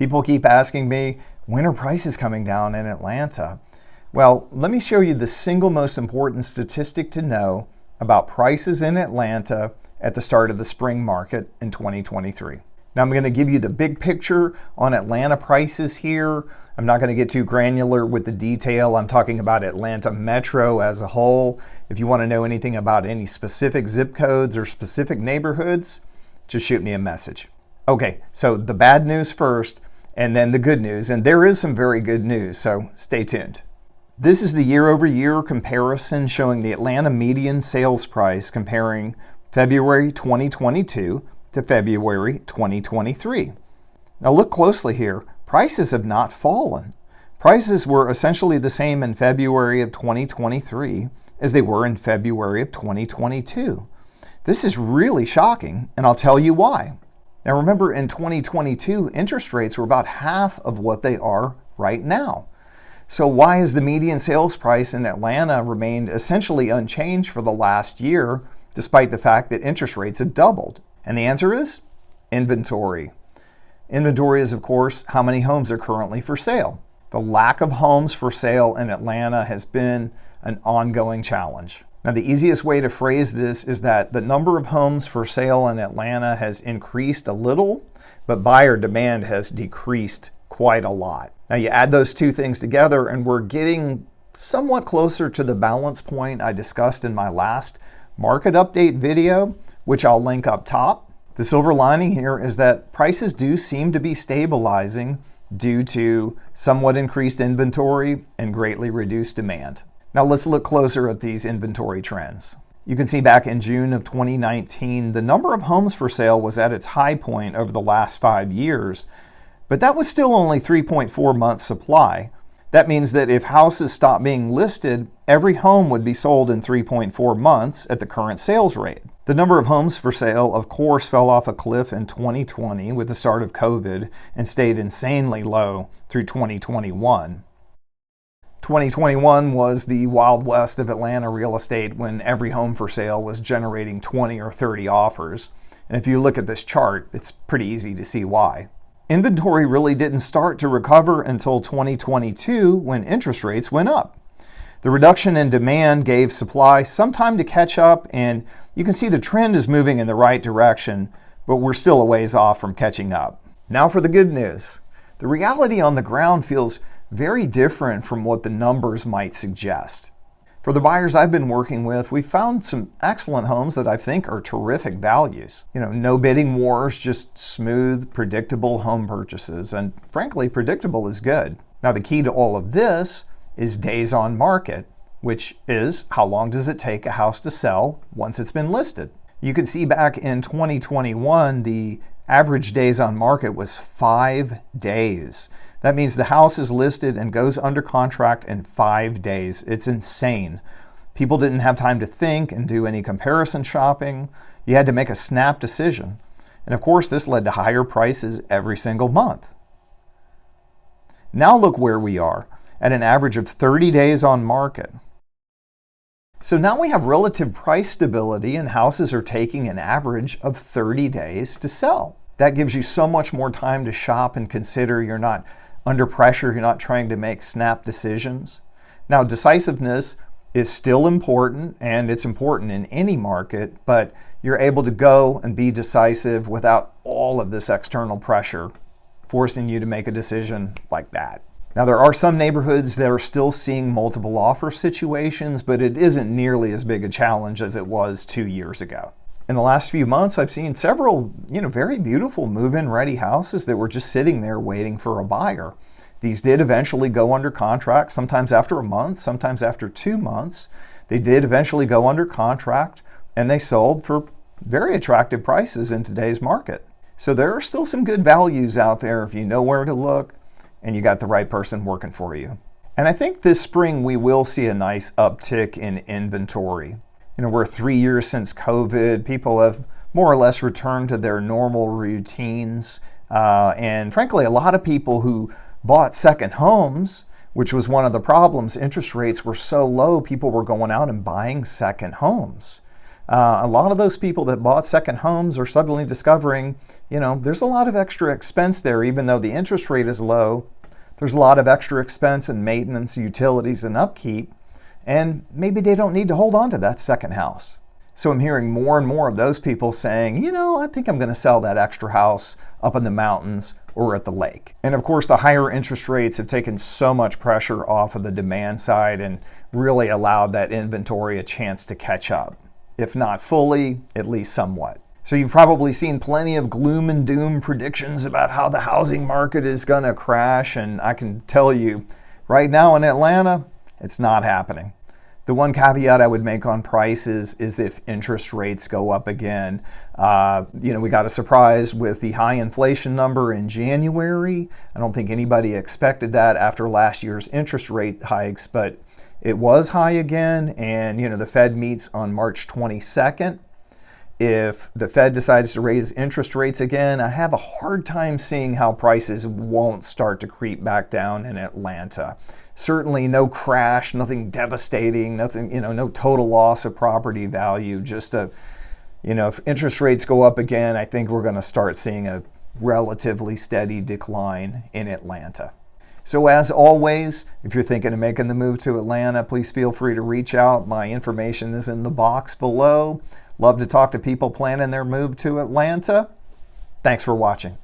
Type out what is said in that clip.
People keep asking me, when are prices coming down in Atlanta? Well, let me show you the single most important statistic to know about prices in Atlanta at the start of the spring market in 2023. Now I'm going to give you the big picture on Atlanta prices here. I'm not going to get too granular with the detail. I'm talking about Atlanta Metro as a whole. If you want to know anything about any specific zip codes or specific neighborhoods, just shoot me a message. Okay, so the bad news first and then the good news. And there is some very good news, so stay tuned. This is the year-over-year comparison showing the Atlanta median sales price comparing February 2022 to February 2023. Now look closely here. Prices have not fallen. Prices were essentially the same in February of 2023 as they were in February of 2022. This is really shocking, and I'll tell you why. Now remember, in 2022, interest rates were about half of what they are right now. So why has the median sales price in Atlanta remained essentially unchanged for the last year, despite the fact that interest rates have doubled? And the answer is inventory. Inventory is, of course, how many homes are currently for sale. The lack of homes for sale in Atlanta has been an ongoing challenge. Now, the easiest way to phrase this is that the number of homes for sale in Atlanta has increased a little, but buyer demand has decreased quite a lot. Now, you add those two things together, and we're getting somewhat closer to the balance point I discussed in my last market update video, which I'll link up top. The silver lining here is that prices do seem to be stabilizing due to somewhat increased inventory and greatly reduced demand. Now let's look closer at these inventory trends. You can see back in June of 2019, the number of homes for sale was at its high point over the last 5 years, but that was still only 3.4 months supply. That means that if houses stopped being listed, every home would be sold in 3.4 months at the current sales rate. The number of homes for sale, of course, fell off a cliff in 2020 with the start of COVID and stayed insanely low through 2021. 2021 was the Wild West of Atlanta real estate when every home for sale was generating 20 or 30 offers. And if you look at this chart, it's pretty easy to see why. Inventory really didn't start to recover until 2022 when interest rates went up. The reduction in demand gave supply some time to catch up, and you can see the trend is moving in the right direction, but we're still a ways off from catching up. Now for the good news. The reality on the ground feels very different from what the numbers might suggest. For the buyers I've been working with, we've found some excellent homes that I think are terrific values. No bidding wars, just smooth, predictable home purchases. And frankly, predictable is good. Now the key to all of this is days on market, which is how long does it take a house to sell once it's been listed. You can see back in 2021, the average days on market was 5 days. That means the house is listed and goes under contract in 5 days. It's insane. People didn't have time to think and do any comparison shopping. You had to make a snap decision. And of course, this led to higher prices every single month. Now look where we are, at an average of 30 days on market. So now we have relative price stability and houses are taking an average of 30 days to sell. That gives you so much more time to shop and consider. You're not under pressure. You're not trying to make snap decisions. Now, decisiveness is still important, and it's important in any market, but you're able to go and be decisive without all of this external pressure forcing you to make a decision like that. Now, there are some neighborhoods that are still seeing multiple offer situations, but it isn't nearly as big a challenge as it was 2 years ago. In the last few months, I've seen several, very beautiful move-in ready houses that were just sitting there waiting for a buyer. These did eventually go under contract, sometimes after a month, sometimes after 2 months. They did eventually go under contract, and they sold for very attractive prices in today's market. So there are still some good values out there if you know where to look and you got the right person working for you. And I think this spring we will see a nice uptick in inventory. We're 3 years since COVID. People have more or less returned to their normal routines. And frankly, a lot of people who bought second homes, which was one of the problems, interest rates were so low, people were going out and buying second homes. A lot of those people that bought second homes are suddenly discovering, there's a lot of extra expense there. Even though the interest rate is low, there's a lot of extra expense in maintenance, utilities, and upkeep, and maybe they don't need to hold on to that second house. So I'm hearing more and more of those people saying, I think I'm going to sell that extra house up in the mountains or at the lake. And of course, the higher interest rates have taken so much pressure off of the demand side and really allowed that inventory a chance to catch up. If not fully, at least somewhat. So you've probably seen plenty of gloom and doom predictions about how the housing market is going to crash. And I can tell you, right now in Atlanta, it's not happening. The one caveat I would make on prices is if interest rates go up again. We got a surprise with the high inflation number in January. I don't think anybody expected that after last year's interest rate hikes, but it was high again. And, the Fed meets on March 22nd. If the Fed decides to raise interest rates again, I have a hard time seeing how prices won't start to creep back down in Atlanta. Certainly no crash, nothing devastating, nothing, no total loss of property value. Just if interest rates go up again, I think we're going to start seeing a relatively steady decline in Atlanta. So as always, if you're thinking of making the move to Atlanta, please feel free to reach out. My information is in the box below. Love to talk to people planning their move to Atlanta. Thanks for watching.